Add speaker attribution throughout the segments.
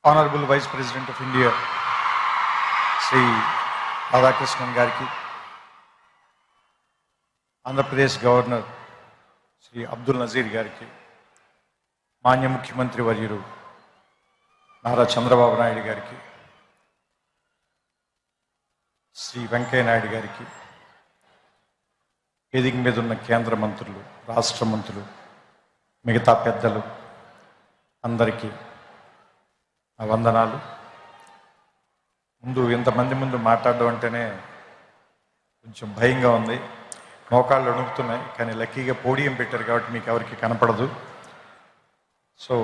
Speaker 1: Honourable vice president of India Shri Radhakrishnan గారికి, Andhra Pradesh governor Shri Abdul Nazeer గారికి, మాన్య ముఖ్యమంత్రి వర్యులు నారా చంద్రబాబు నాయుడు గారికి, శ్రీ వెంకయ్య నాయుడు గారికి, వేదిక మీద ఉన్న కేంద్ర మంత్రులు, రాష్ట్ర మంత్రులు, మిగతా పెద్దలు అందరికీ నా వందనాలు. ముందు ఇంతమంది ముందు మాట్లాడడం అంటేనే కొంచెం భయంగా ఉంది, మోకాళ్ళు వణుకుతున్నాయి. కానీ లక్కీగా పోడియం పెట్టారు కాబట్టి మీకు ఎవరికి కనపడదు. సో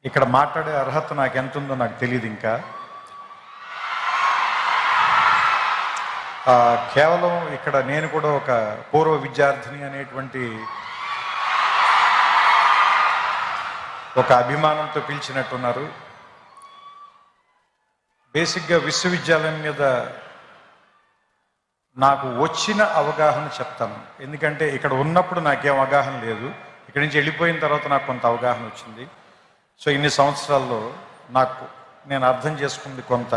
Speaker 1: ఇక్కడ మాట్లాడే అర్హత నాకు ఎంత ఉందో నాకు తెలియదు. ఇంకా కేవలం ఇక్కడ నేను కూడా ఒక పూర్వ విద్యార్థిని అనేటువంటి ఒక అభిమానంతో పిలిచినట్టున్నారు. బేసిక్గా విశ్వవిద్యాలయం మీద నాకు వచ్చిన అవగాహన చెప్తాను. ఎందుకంటే ఇక్కడ ఉన్నప్పుడు నాకేం అవగాహన లేదు, ఇక్కడి నుంచి వెళ్ళిపోయిన తర్వాత నాకు కొంత అవగాహన వచ్చింది. సో ఇన్ని సంవత్సరాల్లో నేను అర్థం చేసుకుంది కొంత.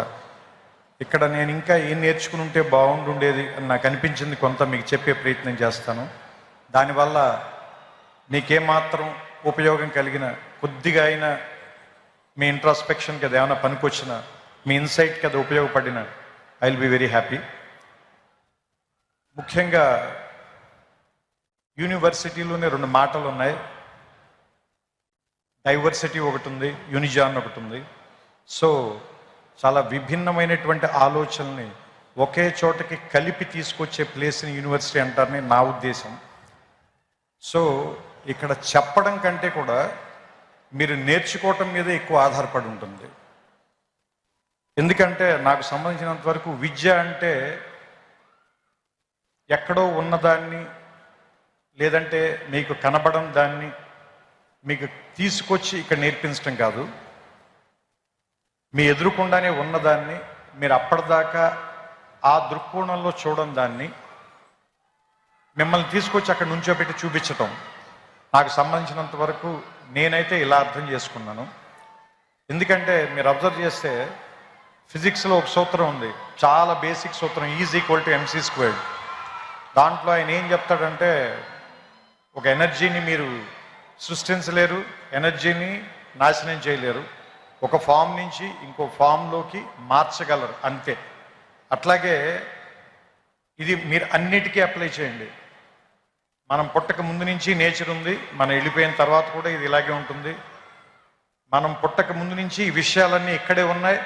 Speaker 1: ఇక్కడ నేను ఇంకా ఏం నేర్చుకుని ఉంటే బాగుండుండేది అని నాకు అనిపించింది కొంత మీకు చెప్పే ప్రయత్నం చేస్తాను. దానివల్ల మీకేమాత్రం ఉపయోగం కలిగిన, కొద్దిగా అయినా మీ ఇంట్రాస్పెక్షన్కి అది ఏమైనా పనికొచ్చిన, మీ ఇన్సైట్కి అది ఉపయోగపడిన, I will be very happy. ముఖ్యంగా యూనివర్సిటీలోనే రెండు మాటలు ఉన్నాయి. డైవర్సిటీ ఒకటి ఉంది, యూనిజాన్ ఒకటి ఉంది. సో చాలా విభిన్నమైనటువంటి ఆలోచనల్ని ఒకే చోటకి కలిపి తీసుకొచ్చే ప్లేస్ని యూనివర్సిటీ అంటారని నా ఉద్దేశం. సో ఇక్కడ చెప్పడం కంటే కూడా మీరు నేర్చుకోవటం మీద ఎక్కువ ఆధారపడి ఉంటుంది. ఎందుకంటే నాకు సంబంధించినంత వరకు విద్య అంటే ఎక్కడో ఉన్నదాన్ని, లేదంటే మీకు కనబడం దాన్ని మీకు తీసుకొచ్చి ఇక్కడ నేర్పించడం కాదు. మీ ఎదురుకుండానే ఉన్నదాన్ని మీరు అప్పటిదాకా ఆ దృక్కోణంలో చూడడం, దాన్ని మిమ్మల్ని తీసుకొచ్చి అక్కడ నుంచోబెట్టి చూపించటం. నాకు సంబంధించినంత వరకు నేనైతే ఇలా అర్థం చేసుకున్నాను. ఎందుకంటే మీరు అబ్జర్వ్ చేస్తే ఫిజిక్స్లో ఒక సూత్రం ఉంది, చాలా బేసిక్ సూత్రం, E=mc². దాంట్లో ఆయన ఏం చెప్తాడంటే, ఒక ఎనర్జీని మీరు సృష్టించలేరు, ఎనర్జీని నాశనం చేయలేరు, ఒక ఫామ్ నుంచి ఇంకో ఫామ్లోకి మార్చగలరు అంతే. అట్లాగే ఇది మీరు అన్నిటికీ అప్లై చేయండి. మనం పుట్టక ముందు నుంచి నేచర్ ఉంది, మనం వెళ్ళిపోయిన తర్వాత కూడా ఇది ఇలాగే ఉంటుంది. మనం పుట్టక ముందు నుంచి ఈ విషయాలన్నీ ఇక్కడే ఉన్నాయి,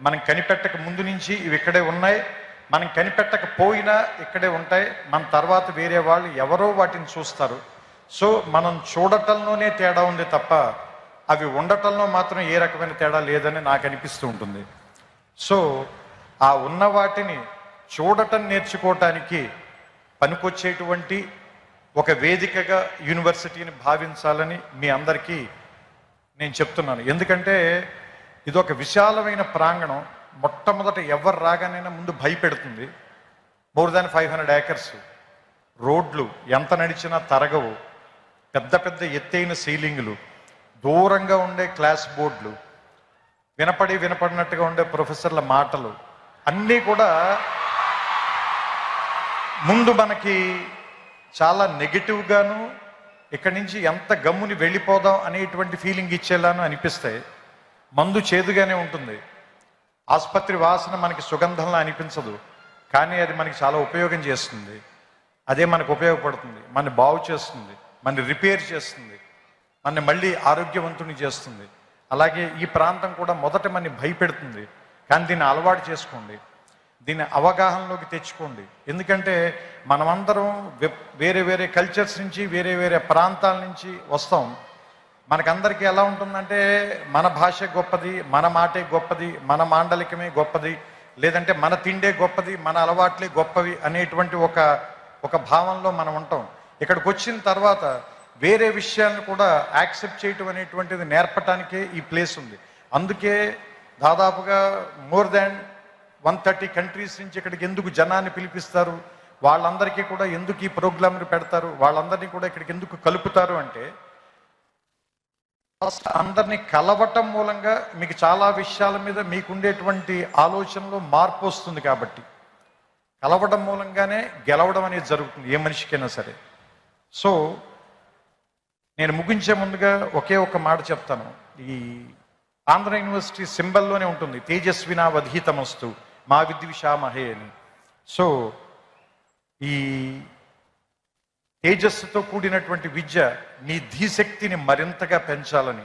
Speaker 1: మనం కనిపెట్టక ముందు నుంచి ఇవి ఇక్కడే ఉన్నాయి, మనం కనిపెట్టకపోయినా ఇక్కడే ఉంటాయి. మన తర్వాత వేరే వాళ్ళు ఎవరో వాటిని చూస్తారు. సో మనం చూడటంలోనే తేడా ఉంది తప్ప అవి ఉండటంలో మాత్రం ఏ రకమైన తేడా లేదని నాకు అనిపిస్తూ ఉంటుంది. సో ఆ ఉన్న వాటిని చూడటం నేర్చుకోవటానికి పనికొచ్చేటువంటి ఒక వేదికగా యూనివర్సిటీని భావించాలని మీ అందరికీ నేను చెప్తున్నాను. ఎందుకంటే ఇది ఒక విశాలమైన ప్రాంగణం. మొట్టమొదట ఎవరు రాగానైనా ముందు భయపెడుతుంది. మోర్ దాన్ 500 acres, రోడ్లు ఎంత నడిచినా తరగవు, పెద్ద పెద్ద ఎత్తైన సీలింగులు, దూరంగా ఉండే క్లాస్ బోర్డులు, వినపడినట్టుగా ఉండే ప్రొఫెసర్ల మాటలు అన్నీ కూడా ముందు మనకి చాలా నెగిటివ్గాను, ఇక్కడి నుంచి ఎంత గమ్ముని వెళ్ళిపోదాం అనేటువంటి ఫీలింగ్ ఇచ్చేలాను అనిపిస్తాయి. మందు చేదుగానే ఉంటుంది, ఆసుపత్రి వాసన మనకి సుగంధంలా అనిపించదు, కానీ అది మనకి చాలా ఉపయోగం చేస్తుంది. అదే మనకు ఉపయోగపడుతుంది, మనని బాగు చేస్తుంది, మనని రిపేర్ చేస్తుంది, మనని మళ్ళీ ఆరోగ్యవంతుని చేస్తుంది. అలాగే ఈ ప్రాంతం కూడా మొదట మనని భయపెడుతుంది, కానీ దీన్ని అలవాటు చేసుకోండి, దీన్ని అవగాహనలోకి తెచ్చుకోండి. ఎందుకంటే మనమందరం వేరే వేరే కల్చర్స్ నుంచి, వేరే వేరే ప్రాంతాల నుంచి వస్తాం. మనకందరికీ ఎలా ఉంటుందంటే మన భాష గొప్పది, మన మాటే గొప్పది, మన మాండలికమే గొప్పది, లేదంటే మన తిండే గొప్పది, మన అలవాట్లే గొప్పవి అనేటువంటి ఒక భావంలో మనం ఉంటాం. ఇక్కడికి వచ్చిన తర్వాత వేరే విషయాలను కూడా యాక్సెప్ట్ చేయటం అనేటువంటిది నేర్పటానికే ఈ ప్లేస్ ఉంది. అందుకే దాదాపుగా మోర్ దాన్ 130 కంట్రీస్ నుంచి ఇక్కడికి ఎందుకు జనాన్ని పిలిపిస్తారు, వాళ్ళందరికీ కూడా ఎందుకు ఈ ప్రోగ్రాంలు పెడతారు, వాళ్ళందరినీ కూడా ఇక్కడికి ఎందుకు కలుపుతారు అంటే ఫస్ట్ అందరినీ కలవటం మూలంగా మీకు చాలా విషయాల మీద మీకుండేటువంటి ఆలోచనలో మార్పు వస్తుంది. కాబట్టి కలవడం మూలంగానే గెలవడం అనేది జరుగుతుంది ఏ మనిషికైనా సరే. సో నేను ముగించే ముందుగా ఒకే ఒక మాట చెప్తాను. ఈ ఆంధ్ర యూనివర్సిటీ సింబల్లోనే ఉంటుంది, తేజస్వినా వధీతమస్తు మా విద్విషామహే అని. సో ఈ తేజస్సుతో కూడినటువంటి విద్య నీ ధీశక్తిని మరింతగా పెంచాలని,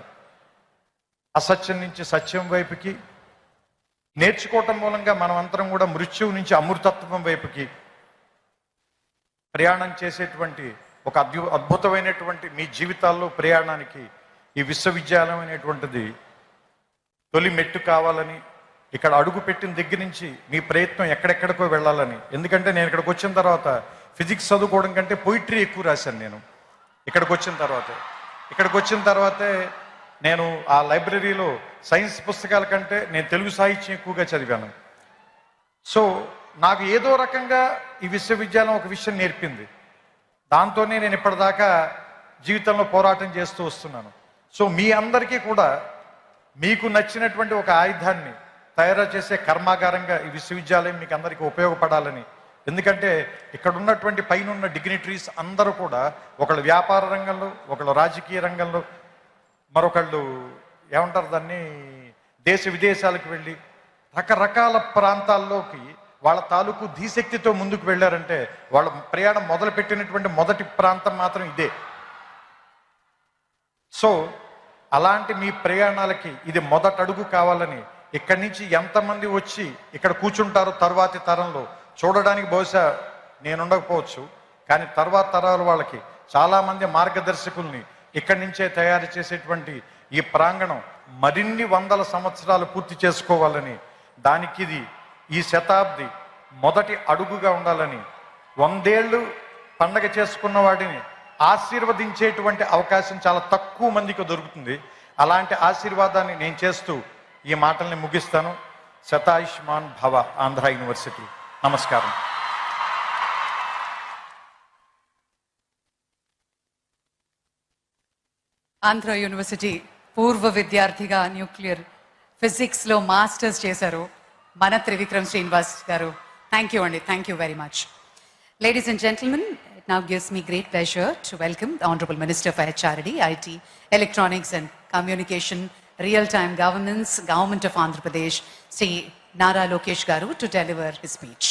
Speaker 1: అసత్యం నుంచి సత్యం వైపుకి నేర్చుకోవటం మూలంగా మనం అందరం కూడా మృత్యువు నుంచి అమృతత్వం వైపుకి ప్రయాణం చేసేటువంటి ఒక అద్భుతమైనటువంటి మీ జీవితాల్లో ప్రయాణానికి ఈ విశ్వవిద్యాలయం అనేటువంటిది తొలి మెట్టు కావాలని, ఇక్కడ అడుగు పెట్టిన దగ్గర నుంచి మీ ప్రయత్నం ఎక్కడెక్కడికో వెళ్ళాలని. ఎందుకంటే నేను ఇక్కడికి వచ్చిన తర్వాత ఫిజిక్స్ చదువుకోవడం కంటే పొయిట్రీ ఎక్కువ రాశాను. నేను ఇక్కడికి వచ్చిన తర్వాతే నేను ఆ లైబ్రరీలో సైన్స్ పుస్తకాల కంటే నేను తెలుగు సాహిత్యం ఎక్కువగా చదివాను. సో నాకు ఏదో రకంగా ఈ విశ్వవిద్యాలయం ఒక విషయం నేర్పింది. దాంతోనే నేను ఇప్పటిదాకా జీవితంలో పోరాటం చేస్తూ వస్తున్నాను. సో మీ అందరికీ కూడా మీకు నచ్చినటువంటి ఒక ఆయుధాన్ని తయారు చేసే కర్మాగారంగా ఈ విశ్వవిద్యాలయం మీకు అందరికీ ఉపయోగపడాలని. ఎందుకంటే ఇక్కడ ఉన్నటువంటి పైన ఉన్న డిగ్నిటరీస్ అందరూ కూడా ఒకళ్ళు వ్యాపార రంగంలో, ఒకళ్ళు రాజకీయ రంగంలో, మరొకళ్ళు ఏమంటారు దాన్ని దేశ విదేశాలకు వెళ్ళి రకరకాల ప్రాంతాల్లోకి వాళ్ళ తాలూకు ధీశక్తితో ముందుకు వెళ్ళారంటే వాళ్ళ ప్రయాణం మొదలుపెట్టినటువంటి మొదటి ప్రాంతం మాత్రం ఇదే. సో అలాంటి మీ ప్రయాణాలకి ఇది మొదటి అడుగు కావాలని, ఇక్కడి నుంచి ఎంతమంది వచ్చి ఇక్కడ కూర్చుంటారో తర్వాతి తరంలో చూడడానికి బహుశా నేను ఉండకపోవచ్చు, కానీ తర్వాత తరాల వాళ్ళకి చాలామంది మార్గదర్శకుల్ని ఇక్కడి నుంచే తయారు చేసేటువంటి ఈ ప్రాంగణం మరిన్ని వందల సంవత్సరాలు పూర్తి చేసుకోవాలని, దానికి ఇది ఈ శతాబ్ది మొదటి అడుగుగా ఉండాలని, 100 ఏళ్ళు పండగ చేసుకున్న వాడిని ఆశీర్వదించేటువంటి అవకాశం చాలా తక్కువ మందికి దొరుకుతుంది. అలాంటి ఆశీర్వాదాన్ని నేను చేస్తూ ఈ మాటల్ని ముగిస్తాను. శతాయుష్మాన్ భవ ఆంధ్ర యూనివర్సిటీ. నమస్కారం.
Speaker 2: ఆంధ్ర యూనివర్సిటీ పూర్వ విద్యార్థిగా న్యూక్లియర్ ఫిజిక్స్లో మాస్టర్స్ చేశారు మన త్రివిక్రమ్ శ్రీనివాస్ గారు. థ్యాంక్ యూ అండి, thank you very much. Ladies and gentlemen, it now gives me great pleasure to welcome the Honorable Minister for HRD, IT, Electronics and Communication, Real-Time Governance, Government of Andhra Pradesh, Sri Nara Lokesh Garu, to deliver his speech.